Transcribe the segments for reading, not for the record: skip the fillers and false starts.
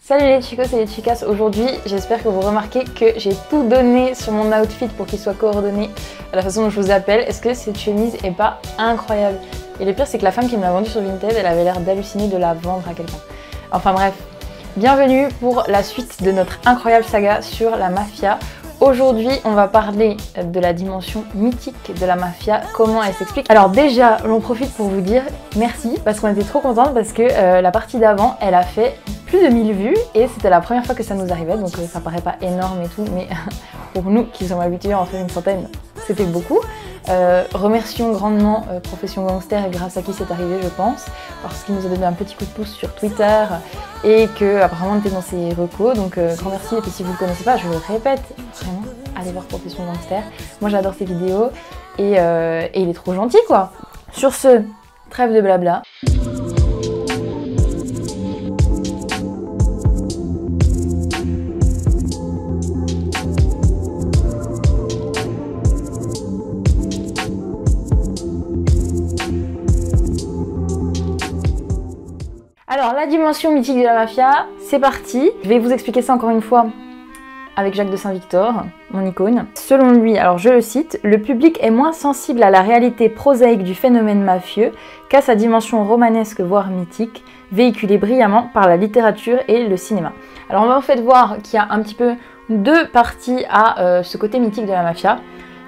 Salut les chicos et les chicas, aujourd'hui j'espère que vous remarquez que j'ai tout donné sur mon outfit pour qu'il soit coordonné à la façon dont je vous appelle. Est-ce que cette chemise est pas incroyable? Et le pire c'est que la femme qui me l'a vendue sur Vinted, elle avait l'air d'halluciner de la vendre à quelqu'un. Enfin bref, bienvenue pour la suite de notre incroyable saga sur la mafia. Aujourd'hui, on va parler de la dimension mythique de la mafia, comment elle s'explique. Alors déjà, j'en profite pour vous dire merci parce qu'on était trop contente parce que la partie d'avant, elle a fait plus de 1000 vues et c'était la première fois que ça nous arrivait, donc ça paraît pas énorme et tout, mais pour nous qui sommes habitués à en faire une centaine, c'était beaucoup. Remercions grandement Profession Gangster, grâce à qui c'est arrivé je pense, parce qu'il nous a donné un petit coup de pouce sur Twitter et que apparemment on était dans ses recos, donc grand merci. Et puis si vous ne le connaissez pas, je le répète, vraiment, allez voir Profession Gangster. Moi j'adore ses vidéos et il est trop gentil quoi. Sur ce, trêve de blabla. Alors, la dimension mythique de la mafia, c'est parti. Je vais vous expliquer ça encore une fois avec Jacques de Saint-Victor, mon icône. Selon lui, alors je le cite, « Le public est moins sensible à la réalité prosaïque du phénomène mafieux qu'à sa dimension romanesque voire mythique, véhiculée brillamment par la littérature et le cinéma. » Alors on va en fait voir qu'il y a un petit peu deux parties à ce côté mythique de la mafia.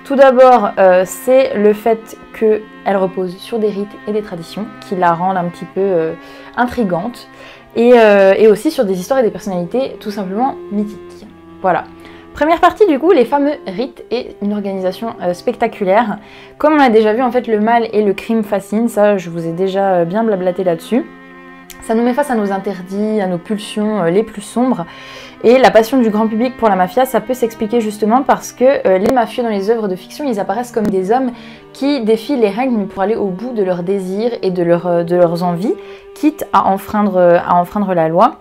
Tout d'abord, c'est le fait qu'elle repose sur des rites et des traditions qui la rendent un petit peu intrigante et aussi sur des histoires et des personnalités tout simplement mythiques. Voilà. Première partie du coup, les fameux rites et une organisation spectaculaire. Comme on a déjà vu, en fait, le mal et le crime fascinent, ça je vous ai déjà bien blablaté là-dessus. Ça nous met face à nos interdits, à nos pulsions les plus sombres. Et la passion du grand public pour la mafia, ça peut s'expliquer justement parce que les mafieux dans les œuvres de fiction, ils apparaissent comme des hommes qui défient les règles pour aller au bout de leurs désirs et de leurs envies, quitte à enfreindre la loi.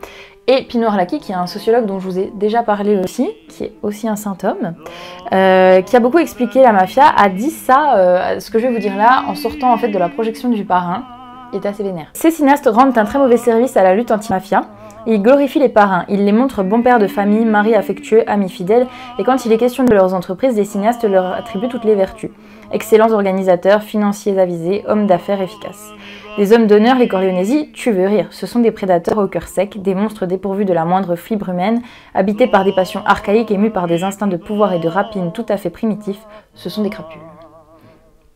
Et Pino Arlacchi, qui est un sociologue dont je vous ai déjà parlé aussi, qui est aussi un saint homme, qui a beaucoup expliqué la mafia, a dit ça, ce que je vais vous dire là, en sortant en fait de la projection du Parrain, est assez vénère. Ces cinéastes rendent un très mauvais service à la lutte anti-mafia. Ils glorifient les parrains, ils les montrent bons pères de famille, maris affectueux, amis fidèles, et quand il est question de leurs entreprises, les cinéastes leur attribuent toutes les vertus. Excellents organisateurs, financiers avisés, hommes d'affaires efficaces. Les hommes d'honneur, les Corleonesi, tu veux rire, ce sont des prédateurs au cœur sec, des monstres dépourvus de la moindre fibre humaine, habités par des passions archaïques et mus par des instincts de pouvoir et de rapine tout à fait primitifs, ce sont des crapules.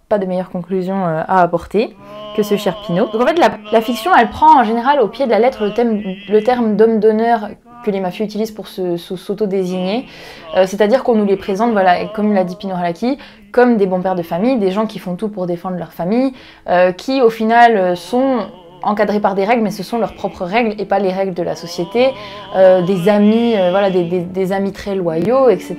Pas de meilleure conclusion à apporter que ce cher Pino. Donc en fait la fiction elle prend en général au pied de la lettre le terme d'homme d'honneur que les mafieux utilisent pour s'auto-désigner, c'est-à-dire qu'on nous les présente, voilà, comme l'a dit Pino Arlacchi, comme des bons pères de famille, des gens qui font tout pour défendre leur famille, qui au final sont encadrés par des règles, mais ce sont leurs propres règles et pas les règles de la société, des amis, voilà, des amis très loyaux, etc.,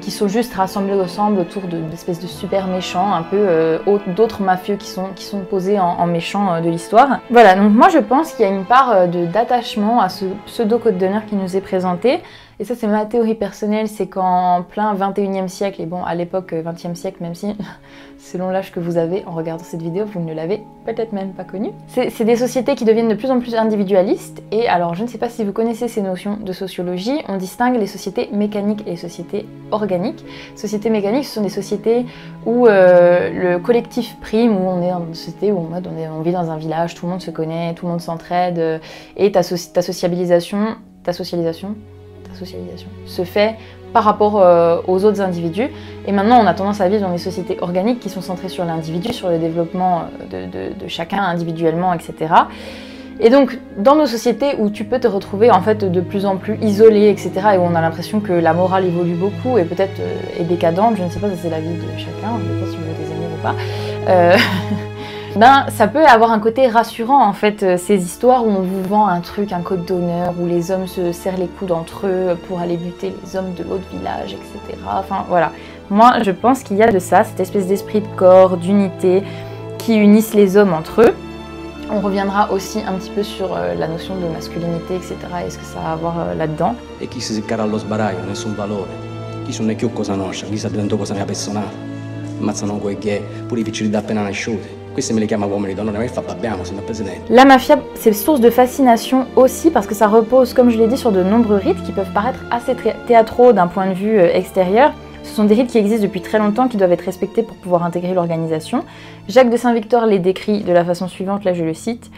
qui sont juste rassemblés ensemble autour d'espèces de super méchants, un peu d'autres mafieux qui sont posés en méchants de l'histoire. Voilà, donc moi je pense qu'il y a une part d'attachement à ce pseudo-code d'honneur qui nous est présenté. Et ça c'est ma théorie personnelle, c'est qu'en plein 21e siècle, et bon à l'époque 20e siècle, même si selon l'âge que vous avez en regardant cette vidéo, vous ne l'avez peut-être même pas connu. C'est des sociétés qui deviennent de plus en plus individualistes, et alors je ne sais pas si vous connaissez ces notions de sociologie, on distingue les sociétés mécaniques et les sociétés organiques. Sociétés mécaniques, ce sont des sociétés où le collectif prime, où on est dans une société où on vit dans un village, tout le monde se connaît, tout le monde s'entraide, et ta socialisation se fait par rapport aux autres individus. Et maintenant, on a tendance à vivre dans des sociétés organiques qui sont centrées sur l'individu, sur le développement de chacun individuellement, etc. Et donc, dans nos sociétés où tu peux te retrouver en fait de plus en plus isolé, etc., et où on a l'impression que la morale évolue beaucoup et peut-être est décadente, je ne sais pas, ça c'est l'avis de chacun, je ne sais pas si vous êtes des amis ou pas, ben, ça peut avoir un côté rassurant en fait, ces histoires où on vous vend un truc, un code d'honneur, où les hommes se serrent les coudes entre eux pour aller buter les hommes de l'autre village, etc. Enfin voilà, moi je pense qu'il y a de ça, cette espèce d'esprit de corps, d'unité qui unissent les hommes entre eux. On reviendra aussi un petit peu sur la notion de masculinité, etc. Est-ce que ça va avoir là-dedans. E chi si seccara allo sbaraglio, nessun valore. Chi non è più cosa nostra, lì sta diventando cosa mia personale. Ammazzano quei gay, pure i piccoli da appena nasciuti. Questi me li chiama uomini d'onore, ma che fa babbiamo, signor Presidente? La mafia, c'est source de fascination aussi parce que ça repose, comme je l'ai dit, sur de nombreux rites qui peuvent paraître assez théâtraux d'un point de vue extérieur. Ce sont des rites qui existent depuis très longtemps, qui doivent être respectés pour pouvoir intégrer l'organisation. Jacques de Saint-Victor les décrit de la façon suivante, là je le cite.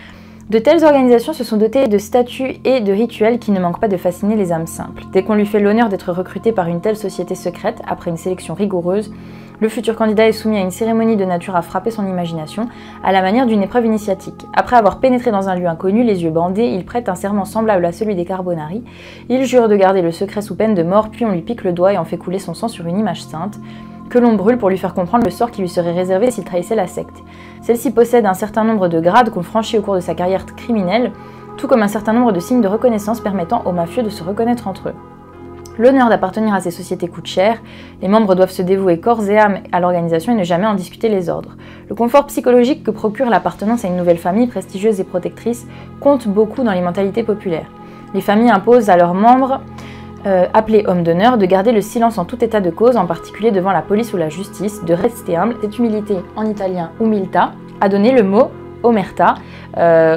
De telles organisations se sont dotées de statuts et de rituels qui ne manquent pas de fasciner les âmes simples. Dès qu'on lui fait l'honneur d'être recruté par une telle société secrète, après une sélection rigoureuse, le futur candidat est soumis à une cérémonie de nature à frapper son imagination, à la manière d'une épreuve initiatique. Après avoir pénétré dans un lieu inconnu, les yeux bandés, il prête un serment semblable à celui des Carbonari. Il jure de garder le secret sous peine de mort, puis on lui pique le doigt et en fait couler son sang sur une image sainte, que l'on brûle pour lui faire comprendre le sort qui lui serait réservé s'il trahissait la secte. Celle-ci possède un certain nombre de grades qu'on franchit au cours de sa carrière criminelle, tout comme un certain nombre de signes de reconnaissance permettant aux mafieux de se reconnaître entre eux. L'honneur d'appartenir à ces sociétés coûte cher, les membres doivent se dévouer corps et âme à l'organisation et ne jamais en discuter les ordres. Le confort psychologique que procure l'appartenance à une nouvelle famille prestigieuse et protectrice compte beaucoup dans les mentalités populaires. Les familles imposent à leurs membres, appelés hommes d'honneur, de garder le silence en tout état de cause, en particulier devant la police ou la justice, de rester humble. Cette humilité, en italien umiltà, a donné le mot omerta.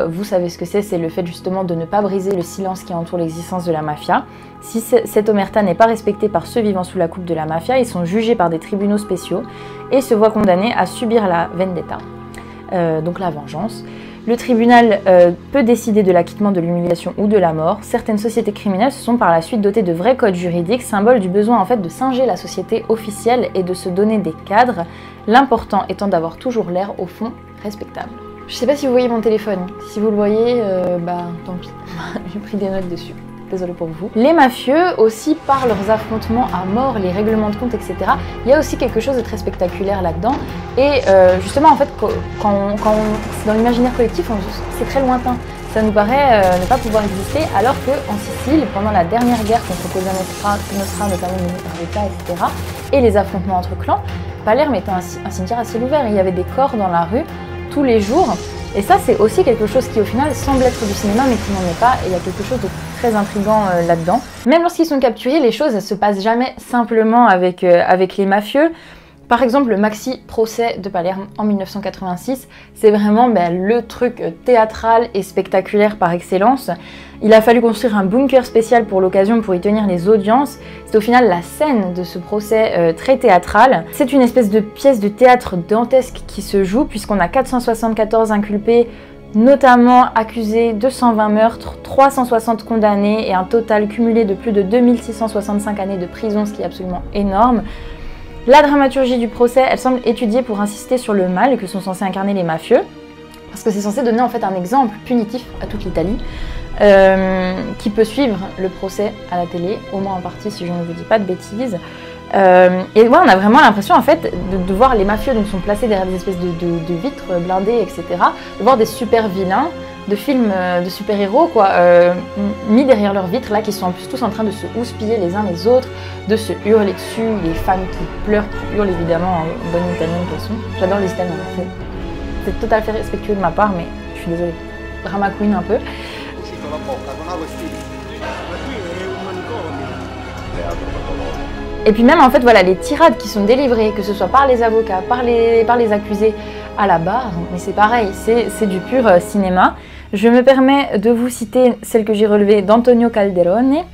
Vous savez ce que c'est le fait justement de ne pas briser le silence qui entoure l'existence de la mafia. Si cette omerta n'est pas respectée par ceux vivant sous la coupe de la mafia, ils sont jugés par des tribunaux spéciaux et se voient condamnés à subir la vendetta, donc la vengeance. Le tribunal peut décider de l'acquittement, de l'humiliation ou de la mort. Certaines sociétés criminelles se sont par la suite dotées de vrais codes juridiques, symbole du besoin en fait de singer la société officielle et de se donner des cadres, l'important étant d'avoir toujours l'air au fond respectable. Je sais pas si vous voyez mon téléphone, si vous le voyez, tant pis, j'ai pris des notes dessus. Désolée pour vous. Les mafieux aussi, par leurs affrontements à mort, les règlements de compte, etc. Il y a aussi quelque chose de très spectaculaire là-dedans. Et justement, en fait, quand c'est dans l'imaginaire collectif, c'est très lointain. Ça nous paraît ne pas pouvoir exister, alors qu'en Sicile, pendant la dernière guerre contre Cosa Nostra, notamment menée par l'État, etc., et les affrontements entre clans, Palerme était un cimetière à ciel ouvert. Il y avait des corps dans la rue tous les jours. Et ça, c'est aussi quelque chose qui, au final, semble être du cinéma, mais qui n'en est pas. Et il y a quelque chose de très intriguant là-dedans. Même lorsqu'ils sont capturés, les choses ne se passent jamais simplement avec les mafieux. Par exemple, le maxi procès de Palerme en 1986, c'est vraiment le truc théâtral et spectaculaire par excellence. Il a fallu construire un bunker spécial pour l'occasion pour y tenir les audiences. C'est au final la scène de ce procès très théâtral. C'est une espèce de pièce de théâtre dantesque qui se joue puisqu'on a 474 inculpés, notamment accusés de 120 meurtres, 360 condamnés et un total cumulé de plus de 2665 années de prison, ce qui est absolument énorme. La dramaturgie du procès, elle semble étudiée pour insister sur le mal que sont censés incarner les mafieux, parce que c'est censé donner en fait un exemple punitif à toute l'Italie, qui peut suivre le procès à la télé, au moins en partie si je ne vous dis pas de bêtises. Et ouais, on a vraiment l'impression en fait de voir les mafieux donc sont placés derrière des espèces de vitres blindées, etc. De voir des super vilains de films de super-héros quoi, mis derrière leurs vitres là, qui sont en plus tous en train de se houspiller les uns les autres, de se hurler dessus, les femmes qui pleurent, qui hurlent évidemment en bonne italienne de toute façon. J'adore les Italiens, c'est tout à fait respectueux de ma part, mais je suis désolée. Drama queen un peu. Et puis même en fait voilà les tirades qui sont délivrées, que ce soit par les avocats, par les accusés à la barre, mais c'est pareil, c'est du pur cinéma. Je me permets de vous citer celle que j'ai relevée d'Antonio Calderone,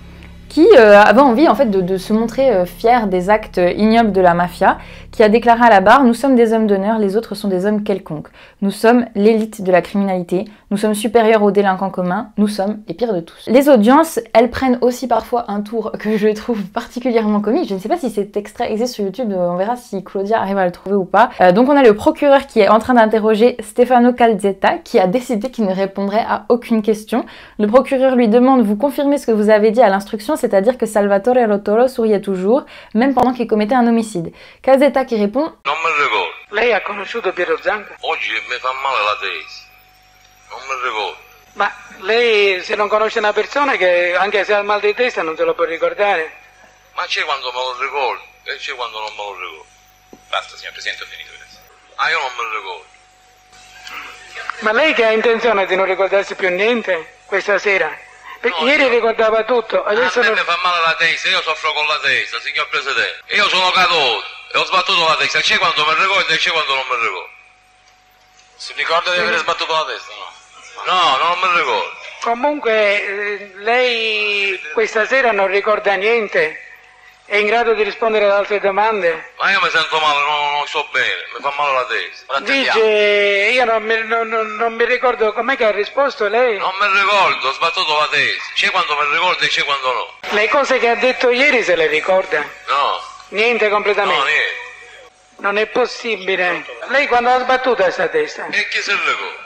qui avait envie en fait de se montrer fier des actes ignobles de la mafia, qui a déclaré à la barre « Nous sommes des hommes d'honneur, les autres sont des hommes quelconques. Nous sommes l'élite de la criminalité, nous sommes supérieurs aux délinquants communs, nous sommes les pires de tous. » Les audiences, elles prennent aussi parfois un tour que je trouve particulièrement comique. Je ne sais pas si cet extrait existe sur YouTube, on verra si Claudia arrive à le trouver ou pas. Donc on a le procureur qui est en train d'interroger Stefano Calzetta, qui a décidé qu'il ne répondrait à aucune question. Le procureur lui demande « Vous confirmez ce que vous avez dit à l'instruction, c'est-à-dire que Salvatore Rotolo souriait toujours, même pendant qu'il commettait un homicide. » Calzetta qui répond « Non me ricordo. Lei ha conosciuto Piero Zanca? Oggi mi fa male la testa. Non me ricordo. Ma lei se non conosce una persona che anche se ha il mal di testa non se lo può ricordare? Ma c'è quando me lo ricordo e c'è quando non me lo ricordo. Basta, signor Presidente, ho finito adesso. Ah, io non me lo ricordo. Ma lei che ha intenzione di non ricordarsi più niente questa sera? No, ieri io... ricordava tutto, adesso a me non... mi fa male la testa, io soffro con la testa, signor Presidente. Io sono caduto e ho sbattuto la testa, c'è quando mi ricordo e c'è quando non mi ricordo. Si ricorda di aver sbattuto la testa, no? No, non me lo ricordo. Comunque lei questa sera non ricorda niente? È in grado di rispondere ad altre domande? Ma io mi sento male, non sto bene, mi fa male la testa. Ora Dice, io non mi ricordo com'è che ha risposto lei. non mi ricordo, ho sbattuto la testa. C'è quando mi ricordo e c'è quando no. Le cose che ha detto ieri se le ricorda? No, Niente completamente? no, niente. Non è possibile. Lei quando ha sbattuto questa testa? E chi se ne ricorda?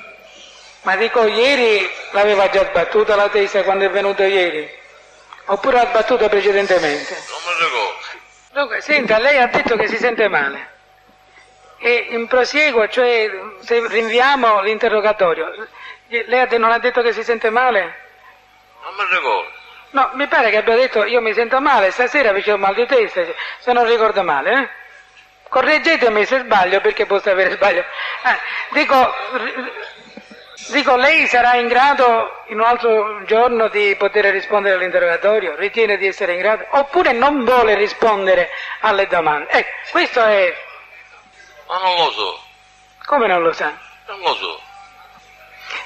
Ma dico, ieri l'aveva già sbattuta la testa quando è venuto ieri? Oppure l'ha sbattuta precedentemente? Non mi ricordo. Dunque, senta, lei ha detto che si sente male. E in prosieguo, cioè se rinviamo l'interrogatorio, lei non ha detto che si sente male? Non mi ricordo. No, mi pare che abbia detto io mi sento male, stasera ho mal di testa, se non ricordo male, eh? Correggetemi se sbaglio, perché posso avere sbaglio. Dico, lei sarà in grado in un altro giorno di poter rispondere all'interrogatorio? Ritiene di essere in grado? Oppure non vuole rispondere alle domande? Ecco, questo è... Ma non lo so, Come non lo sa? non lo so.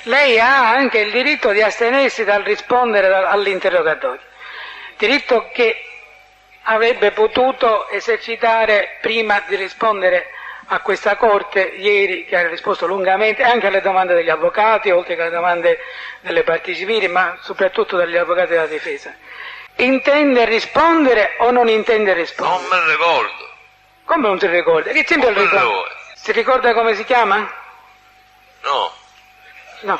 Lei ha anche il diritto di astenersi dal rispondere all'interrogatorio. Diritto che avrebbe potuto esercitare prima di rispondere a questa Corte ieri, che ha risposto lungamente anche alle domande degli avvocati, oltre che alle domande delle parti civili, ma soprattutto degli avvocati della difesa. Intende rispondere o non intende rispondere? Non mi ricordo. Come non si ricorda? Che sempre Non mi ricorda? ricordo. Si ricorda come si chiama? No. No.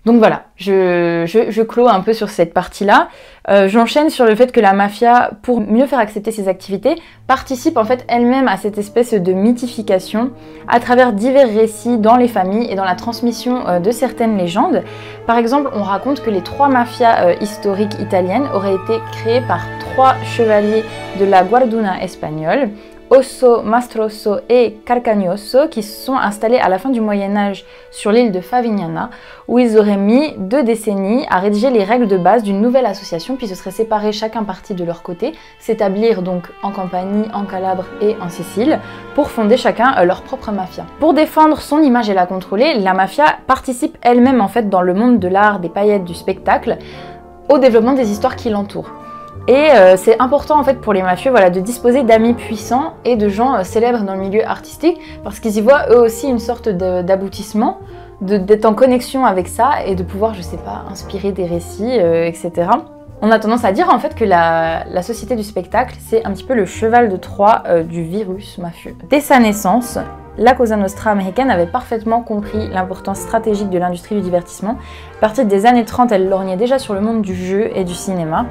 Donc voilà, je clôt un peu sur cette partie-là. J'enchaîne sur le fait que la mafia, pour mieux faire accepter ses activités, participe en fait elle-même à cette espèce de mythification à travers divers récits dans les familles et dans la transmission de certaines légendes. Par exemple, on raconte que les 3 mafias historiques italiennes auraient été créées par 3 chevaliers de la Guarduna espagnole, Osso, Mastrosso et Carcagnosso, qui se sont installés à la fin du Moyen-Âge sur l'île de Favignana, où ils auraient mis 2 décennies à rédiger les règles de base d'une nouvelle association, puis se seraient séparés chacun parti de leur côté, s'établir donc en Campanie, en Calabre et en Sicile, pour fonder chacun leur propre mafia. Pour défendre son image et la contrôler, la mafia participe elle-même en fait dans le monde de l'art, des paillettes, du spectacle, au développement des histoires qui l'entourent. Et c'est important en fait pour les mafieux de disposer d'amis puissants et de gens célèbres dans le milieu artistique parce qu'ils y voient eux aussi une sorte d'aboutissement, d'être en connexion avec ça et de pouvoir, je sais pas, inspirer des récits, etc. On a tendance à dire en fait que la société du spectacle, c'est un petit peu le cheval de Troie du virus mafieux. Dès sa naissance, la Cosa Nostra américaine avait parfaitement compris l'importance stratégique de l'industrie du divertissement. À partir des années 30, elle lorgnait déjà sur le monde du jeu et du cinéma.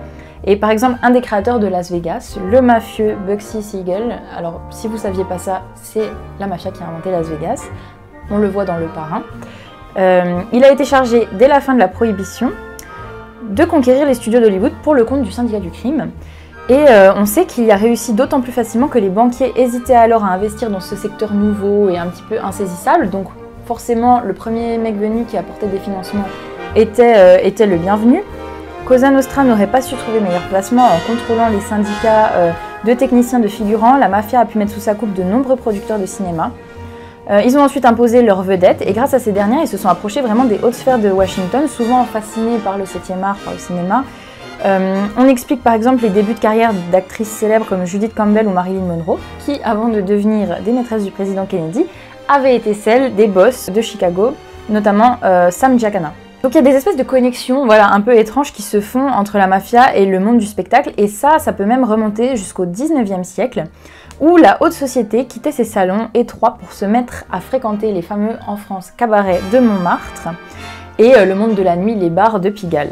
Et par exemple, un des créateurs de Las Vegas, le mafieux Bugsy Siegel, alors si vous saviez pas ça, c'est la mafia qui a inventé Las Vegas, on le voit dans Le Parrain. Il a été chargé, dès la fin de la Prohibition, de conquérir les studios d'Hollywood pour le compte du syndicat du crime. Et on sait qu'il y a réussi d'autant plus facilement que les banquiers hésitaient alors à investir dans ce secteur nouveau et un petit peu insaisissable, donc forcément le premier mec venu qui apportait des financements était le bienvenu. Cosa Nostra n'aurait pas su trouver meilleur placement en contrôlant les syndicats de techniciens de figurants. La mafia a pu mettre sous sa coupe de nombreux producteurs de cinéma. Ils ont ensuite imposé leurs vedettes et grâce à ces dernières, ils se sont approchés vraiment des hautes sphères de Washington, souvent fascinés par le 7e art, par le cinéma. On explique par exemple les débuts de carrière d'actrices célèbres comme Judith Campbell ou Marilyn Monroe, qui, avant de devenir des maîtresses du président Kennedy, avaient été celles des boss de Chicago, notamment Sam Giancana. Donc il y a des espèces de connexions un peu étranges qui se font entre la mafia et le monde du spectacle, et ça peut même remonter jusqu'au 19e siècle, où la haute société quittait ses salons étroits pour se mettre à fréquenter les fameux, en France, cabarets de Montmartre, et le monde de la nuit, les bars de Pigalle.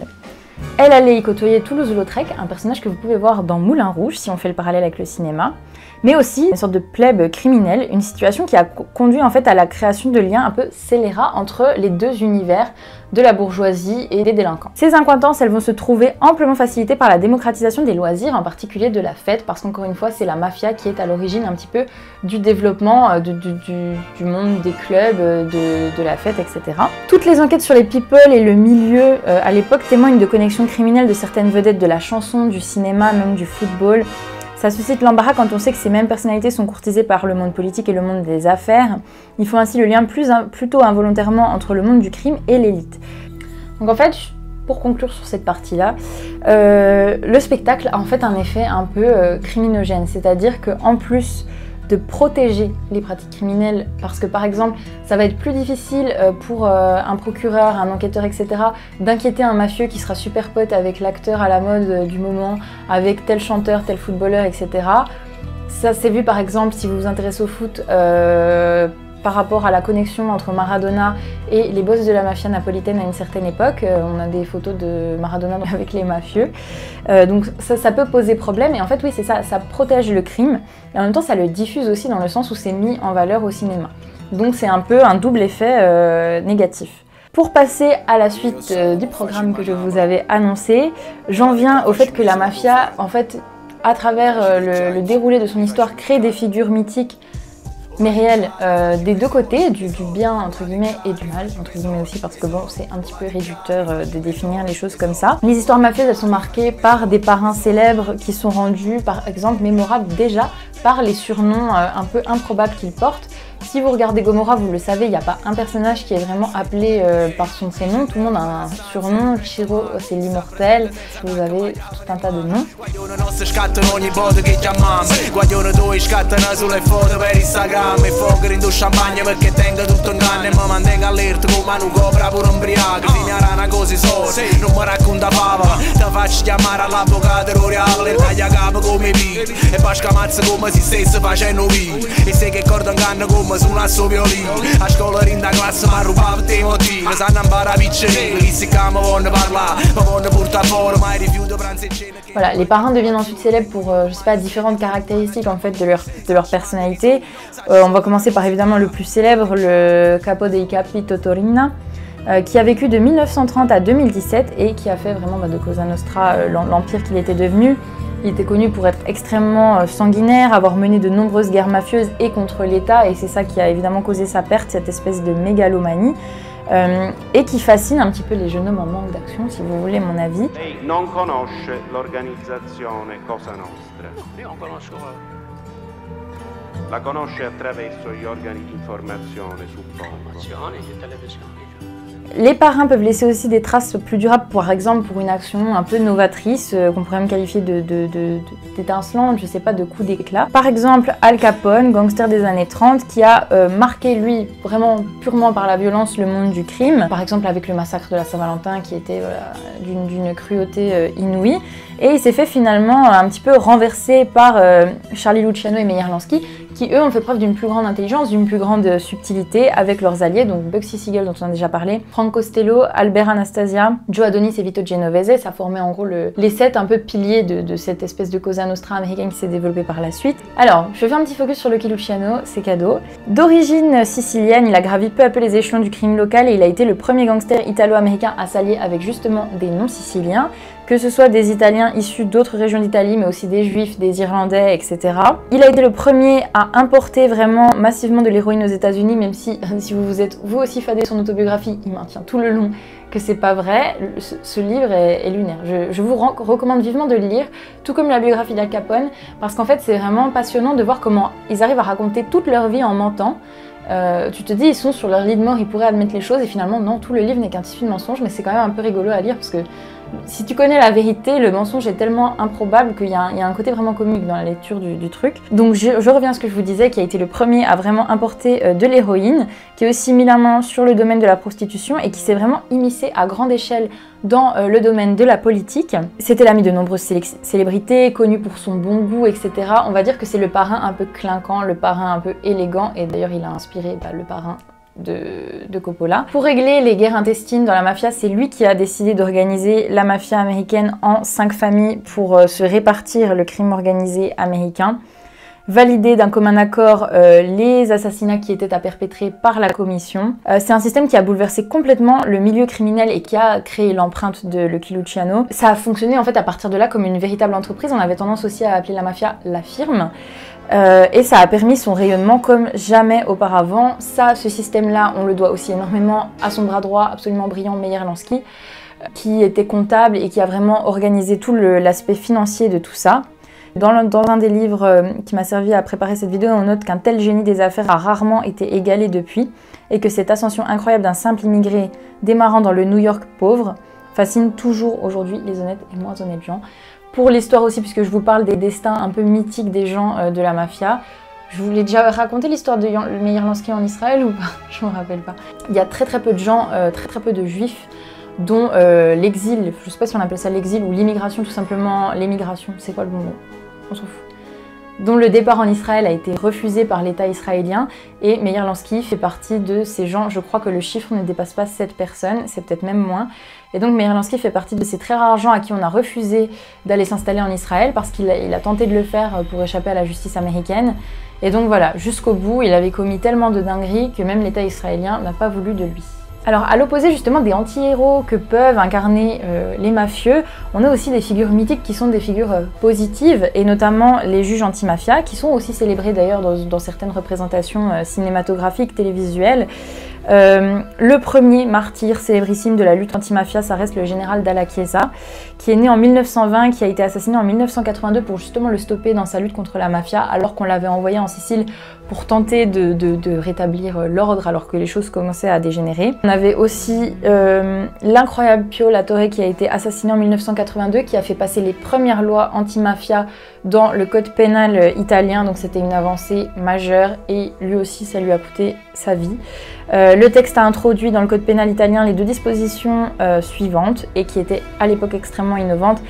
Elle allait y côtoyer Toulouse-Lautrec, un personnage que vous pouvez voir dans Moulin Rouge, si on fait le parallèle avec le cinéma, mais aussi une sorte de plèbe criminelle, une situation qui a conduit en fait à la création de liens un peu scélérats entre les deux univers de la bourgeoisie et des délinquants. Ces incointances, elles vont se trouver amplement facilitées par la démocratisation des loisirs, en particulier de la fête, parce qu'encore une fois, c'est la mafia qui est à l'origine un petit peu du développement du monde des clubs, de la fête, etc. Toutes les enquêtes sur les people et le milieu à l'époque témoignent de connexions criminelles de certaines vedettes de la chanson, du cinéma, même du football. Ça suscite l'embarras quand on sait que ces mêmes personnalités sont courtisées par le monde politique et le monde des affaires. Ils font ainsi le lien plutôt involontairement entre le monde du crime et l'élite. Donc en fait, pour conclure sur cette partie-là, le spectacle a en fait un effet un peu criminogène, c'est-à-dire qu'en plus de protéger les pratiques criminelles, parce que par exemple ça va être plus difficile pour un procureur, un enquêteur, etc. d'inquiéter un mafieux qui sera super pote avec l'acteur à la mode du moment, avec tel chanteur, tel footballeur, etc. Ça c'est vu par exemple si vous vous intéressez au foot par rapport à la connexion entre Maradona et les boss de la mafia napolitaine à une certaine époque. On a des photos de Maradona avec les mafieux. Donc ça peut poser problème. Et en fait, oui, c'est ça, ça protège le crime. Et en même temps, ça le diffuse aussi dans le sens où c'est mis en valeur au cinéma. Donc c'est un peu un double effet négatif. Pour passer à la suite du programme que je vous avais annoncé, j'en viens au fait que la mafia, en fait, à travers le déroulé de son histoire, crée des figures mythiques mais réel des deux côtés, du bien entre guillemets et du mal entre guillemets aussi, parce que bon, c'est un petit peu réducteur de définir les choses comme ça. Les histoires mafieuses, elles sont marquées par des parrains célèbres qui sont rendus par exemple mémorables déjà par les surnoms un peu improbables qu'ils portent. Si vous regardez Gomorrah, vous le savez, il n'y a pas un personnage qui est vraiment appelé par son prénom. Tout le monde a un surnom. Chiro, c'est l'immortel. Vous avez tout un tas de noms. Suona sto violino, a scuola rinda classe ma rubava te motivi. Sanno ancora piccini, chi si chiama vogliono parlare, ma vogliono portare fuori, mai rifiuto pranzo e cena. Voilà, les parrains deviennent ensuite célèbres pour, je sais pas, différentes caractéristiques en fait de leur personnalité. On va commencer par évidemment le plus célèbre, le Capo dei Capi Totorina, qui a vécu de 1930 à 2017 et qui a fait vraiment de Cosa Nostra l'empire qu'il était devenu. Il était connu pour être extrêmement sanguinaire, avoir mené de nombreuses guerres mafieuses et contre l'État, et c'est ça qui a évidemment causé sa perte, cette espèce de mégalomanie, et qui fascine un petit peu les jeunes hommes en manque d'action, si vous voulez mon avis. Lei non conosce l'organizzazione Cosa Nostra. Io non conosco. La conosce attraverso gli organi di informazione, suppongo. Informazioni di televisione. Les parrains peuvent laisser aussi des traces plus durables, par exemple pour une action un peu novatrice, qu'on pourrait même qualifier d'étincelante, je sais pas, de coup d'éclat. Par exemple, Al Capone, gangster des années 30, qui a marqué, lui, vraiment purement par la violence, le monde du crime. Par exemple avec le massacre de la Saint-Valentin, qui était d'une cruauté inouïe. Et il s'est fait finalement un petit peu renverser par Charlie Luciano et Meyer Lansky, qui eux ont fait preuve d'une plus grande intelligence, d'une plus grande subtilité avec leurs alliés, donc Bugsy Siegel dont on a déjà parlé, Frank Costello, Albert Anastasia, Joe Adonis et Vito Genovese. Ça formait en gros les 7 un peu piliers de cette espèce de Cosa Nostra américaine qui s'est développée par la suite. Alors, je fais un petit focus sur Lucky Luciano, c'est cadeau. D'origine sicilienne, il a gravi peu à peu les échelons du crime local et il a été le premier gangster italo-américain à s'allier avec justement des non-siciliens, que ce soit des Italiens issus d'autres régions d'Italie, mais aussi des Juifs, des Irlandais, etc. Il a été le premier à importer vraiment massivement de l'héroïne aux États-Unis, même si vous êtes vous aussi fadé de son autobiographie, il maintient tout le long que c'est pas vrai. Ce livre est lunaire. Je vous recommande vivement de le lire, tout comme la biographie d'Al Capone, parce qu'en fait c'est vraiment passionnant de voir comment ils arrivent à raconter toute leur vie en mentant. Tu te dis, ils sont sur leur lit de mort, ils pourraient admettre les choses, et finalement non, tout le livre n'est qu'un tissu de mensonges, mais c'est quand même un peu rigolo à lire, parce que si tu connais la vérité, le mensonge est tellement improbable qu'il y a un côté vraiment comique dans la lecture du truc. Donc je reviens à ce que je vous disais, qui a été le premier à vraiment importer de l'héroïne, qui a aussi mis la main sur le domaine de la prostitution et qui s'est vraiment immiscé à grande échelle dans le domaine de la politique. C'était l'ami de nombreuses célébrités, connu pour son bon goût, etc. On va dire que c'est le parrain un peu clinquant, le parrain un peu élégant, et d'ailleurs il a inspiré le parrain de Coppola. Pour régler les guerres intestines dans la mafia, c'est lui qui a décidé d'organiser la mafia américaine en 5 familles pour se répartir le crime organisé américain. Valider d'un commun accord les assassinats qui étaient à perpétrer par la commission. C'est un système qui a bouleversé complètement le milieu criminel et qui a créé l'empreinte de Lucky Luciano. Ça a fonctionné en fait à partir de là comme une véritable entreprise. On avait tendance aussi à appeler la mafia la firme. Et ça a permis son rayonnement comme jamais auparavant. Ça, ce système-là, on le doit aussi énormément à son bras droit absolument brillant, Meyer Lansky, qui était comptable et qui a vraiment organisé tout l'aspect financier de tout ça. Dans un des livres qui m'a servi à préparer cette vidéo, on note qu'un tel génie des affaires a rarement été égalé depuis et que cette ascension incroyable d'un simple immigré démarrant dans le New York pauvre fascine toujours aujourd'hui les honnêtes et moins honnêtes gens. Pour l'histoire aussi, puisque je vous parle des destins un peu mythiques des gens de la mafia, je vous l'ai déjà raconté l'histoire de Meir Lansky en Israël ou pas? Je me rappelle pas. Il y a très peu de gens, très peu de juifs, dont l'exil, je sais pas si on appelle ça l'exil ou l'immigration, tout simplement l'émigration, c'est quoi le bon mot? On s'en fout. Dont le départ en Israël a été refusé par l'État israélien, et Meir Lansky fait partie de ces gens. Je crois que le chiffre ne dépasse pas 7 personnes, c'est peut-être même moins. Et donc Meir Lansky fait partie de ces très rares gens à qui on a refusé d'aller s'installer en Israël parce qu'il a tenté de le faire pour échapper à la justice américaine. Et donc voilà, jusqu'au bout, il avait commis tellement de dingueries que même l'État israélien n'a pas voulu de lui. Alors à l'opposé justement des anti-héros que peuvent incarner les mafieux, on a aussi des figures mythiques qui sont des figures positives, et notamment les juges anti-mafia, qui sont aussi célébrés d'ailleurs dans certaines représentations cinématographiques, télévisuelles. Le premier martyr célébrissime de la lutte anti-mafia, ça reste le général Dalla Chiesa, qui est né en 1920, qui a été assassiné en 1982 pour justement le stopper dans sa lutte contre la mafia, alors qu'on l'avait envoyé en Sicile pour tenter de rétablir l'ordre alors que les choses commençaient à dégénérer. On avait aussi l'incroyable Pio La Torre qui a été assassiné en 1982, qui a fait passer les premières lois anti-mafia dans le code pénal italien, donc c'était une avancée majeure et lui aussi ça lui a coûté sa vie. Le texte a introduit dans le code pénal italien les deux dispositions suivantes et qui étaient à l'époque extrêmement innovantes.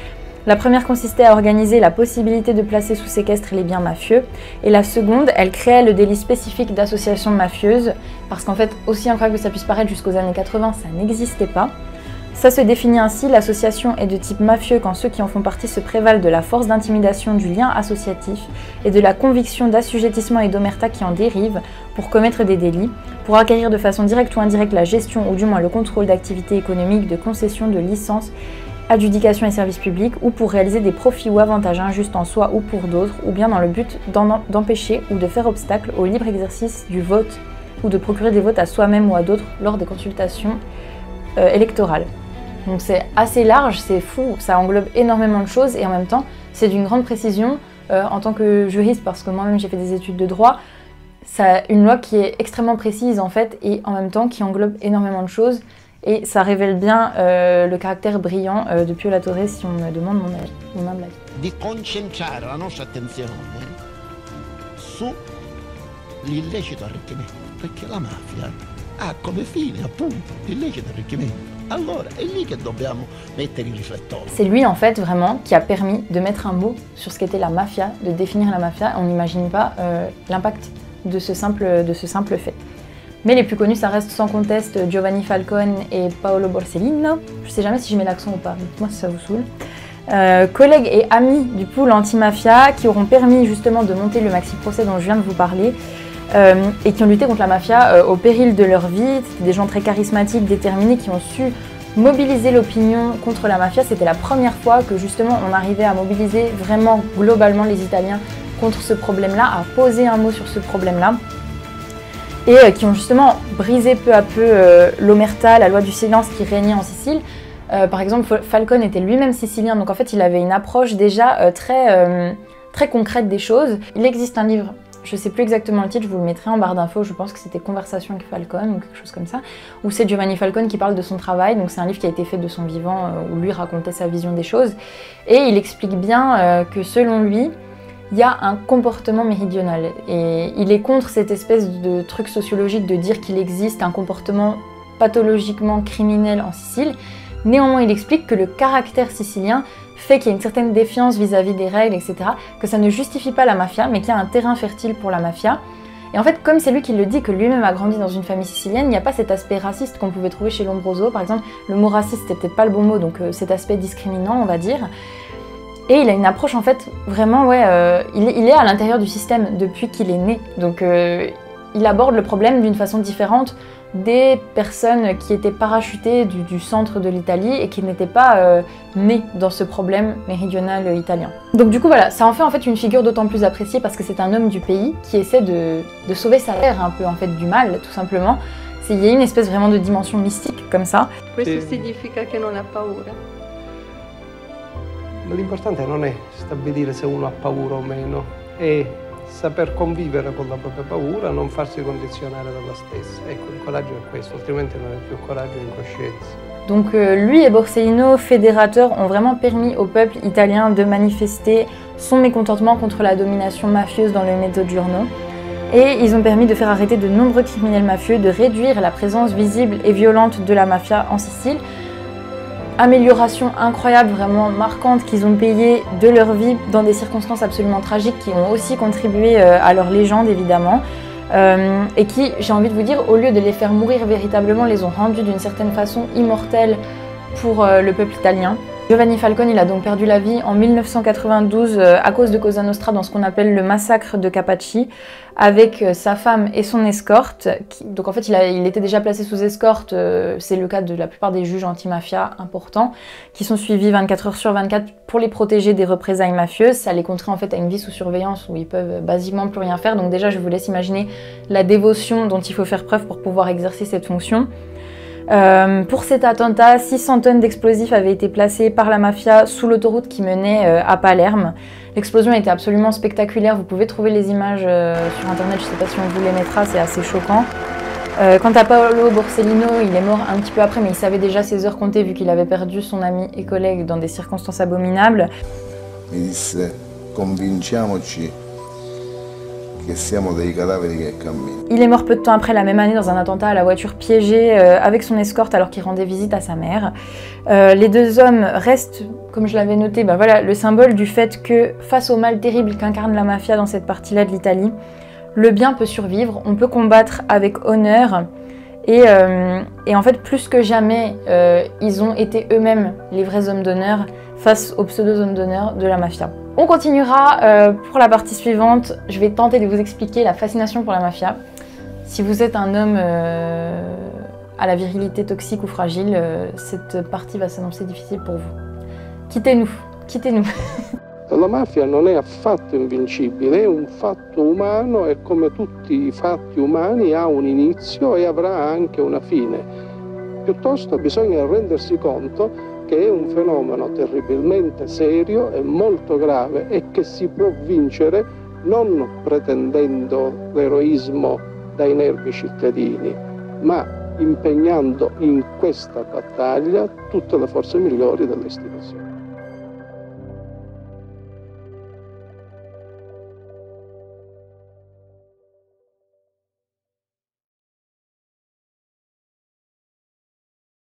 La première consistait à organiser la possibilité de placer sous séquestre les biens mafieux, et la seconde, elle créait le délit spécifique d'association mafieuse, parce qu'en fait, aussi incroyable que ça puisse paraître jusqu'aux années 80, ça n'existait pas. Ça se définit ainsi: l'association est de type mafieux quand ceux qui en font partie se prévalent de la force d'intimidation du lien associatif et de la conviction d'assujettissement et d'omerta qui en dérive pour commettre des délits, pour acquérir de façon directe ou indirecte la gestion ou du moins le contrôle d'activités économiques, de concessions, de licences, adjudication et services publics, ou pour réaliser des profits ou avantages injustes en soi ou pour d'autres, ou bien dans le but d'empêcher ou de faire obstacle au libre exercice du vote ou de procurer des votes à soi-même ou à d'autres lors des consultations électorales. Donc c'est assez large, c'est fou, ça englobe énormément de choses et en même temps c'est d'une grande précision en tant que juriste, parce que moi-même j'ai fait des études de droit. C'est une loi qui est extrêmement précise en fait et en même temps qui englobe énormément de choses. Et ça révèle bien le caractère brillant de Pio La Torre, si on me demande mon avis, mon humble avis. Di concentrare la nostra attenzione sull'illecito arricchimento, perché la mafia ha come fine appunto l'illecito arricchimento. Allora è lì che dobbiamo mettere il riflettore. C'est lui en fait vraiment qui a permis de mettre un mot sur ce qu'était la mafia, de définir la mafia. On n'imagine pas l'impact de ce simple fait. Mais les plus connus, ça reste sans conteste Giovanni Falcone et Paolo Borsellino. Je sais jamais si je mets l'accent ou pas, dites-moi si ça vous saoule. Collègues et amis du pool anti-mafia qui auront permis justement de monter le maxi-procès dont je viens de vous parler et qui ont lutté contre la mafia au péril de leur vie. C'était des gens très charismatiques, déterminés, qui ont su mobiliser l'opinion contre la mafia. C'était la première fois que justement on arrivait à mobiliser vraiment globalement les Italiens contre ce problème-là, à poser un mot sur ce problème-là. Et qui ont justement brisé peu à peu l'omerta, la loi du silence qui régnait en Sicile. Par exemple, Falcone était lui-même sicilien, donc en fait il avait une approche déjà très concrète des choses. Il existe un livre, je ne sais plus exactement le titre, je vous le mettrai en barre d'infos, je pense que c'était Conversation avec Falcone ou quelque chose comme ça, où c'est Giovanni Falcone qui parle de son travail, donc c'est un livre qui a été fait de son vivant, où lui racontait sa vision des choses. Et il explique bien que selon lui, il y a un comportement méridional et il est contre cette espèce de truc sociologique de dire qu'il existe un comportement pathologiquement criminel en Sicile. Néanmoins, il explique que le caractère sicilien fait qu'il y a une certaine défiance vis-à-vis des règles, etc., que ça ne justifie pas la mafia, mais qu'il y a un terrain fertile pour la mafia. Et en fait, comme c'est lui qui le dit, que lui-même a grandi dans une famille sicilienne, il n'y a pas cet aspect raciste qu'on pouvait trouver chez Lombroso. Par exemple, le mot raciste, c'était peut-être pas le bon mot, donc cet aspect discriminant, on va dire. Et il a une approche en fait vraiment, il est à l'intérieur du système depuis qu'il est né. Donc il aborde le problème d'une façon différente des personnes qui étaient parachutées du centre de l'Italie et qui n'étaient pas nées dans ce problème méridional italien. Donc du coup voilà, ça en fait une figure d'autant plus appréciée parce que c'est un homme du pays qui essaie de sauver sa terre un peu en fait du mal, tout simplement. Il y a une espèce vraiment de dimension mystique comme ça. Questo significa che non ha paura. L'importante non è stabilire se uno ha paura o meno, è saper convivere con la propria paura, non farsi condizionare dalla stessa. Ecco, il coraggio è questo, altrimenti non è più coraggio, è incoscienza. Donc lui et Borsellino, fédérateurs, ont vraiment permis au peuple italien de manifester son mécontentement contre la domination mafieuse dans le Mezzogiorno. Et ils ont permis de faire arrêter de nombreux criminels mafieux, de réduire la présence visible et violente de la mafia en Sicile. Amélioration incroyable, vraiment marquante, qu'ils ont payé de leur vie dans des circonstances absolument tragiques qui ont aussi contribué à leur légende évidemment. Et qui, j'ai envie de vous dire, au lieu de les faire mourir véritablement, les ont rendus d'une certaine façon immortels pour le peuple italien. Giovanni Falcone, il a donc perdu la vie en 1992 à cause de Cosa Nostra dans ce qu'on appelle le massacre de Capaci, avec sa femme et son escorte. Donc en fait, il était déjà placé sous escorte, c'est le cas de la plupart des juges anti-mafia importants, qui sont suivis 24 heures sur 24 pour les protéger des représailles mafieuses. Ça les contraint en fait à une vie sous surveillance où ils peuvent basiquement plus rien faire. Donc déjà, je vous laisse imaginer la dévotion dont il faut faire preuve pour pouvoir exercer cette fonction. Pour cet attentat, 600 tonnes d'explosifs avaient été placées par la mafia sous l'autoroute qui menait à Palerme. L'explosion était absolument spectaculaire, vous pouvez trouver les images sur internet, je ne sais pas si on vous les mettra, c'est assez choquant. Quant à Paolo Borsellino, il est mort un petit peu après, mais il savait déjà ses heures comptées vu qu'il avait perdu son ami et collègue dans des circonstances abominables. Mi disse, convinciamoci che siamo dei cadaveri che camminano. Il est mort peu de temps après, la même année, dans un attentat à la voiture piégée avec son escorte alors qu'il rendait visite à sa mère. Les deux hommes restent, comme je l'avais noté, voilà, le symbole du fait que face au mal terrible qu'incarne la mafia dans cette partie-là de l'Italie, le bien peut survivre, on peut combattre avec honneur et en fait, plus que jamais, ils ont été eux-mêmes les vrais hommes d'honneur face aux pseudo-hommes d'honneur de la mafia. On continuera pour la partie suivante. Je vais tenter de vous expliquer la fascination pour la mafia. Si vous êtes un homme à la virilité toxique ou fragile, cette partie va s'annoncer difficile pour vous. Quittez-nous, quittez-nous. La mafia non è affatto invincibile, è un fatto umano e come tutti i fatti umani ha un inizio e avrà anche una fine. Piuttosto bisogna rendersi conto che è un fenomeno terribilmente serio e molto grave e che si può vincere non pretendendo l'eroismo dai nervi cittadini, ma impegnando in questa battaglia tutte le forze migliori delle istituzioni.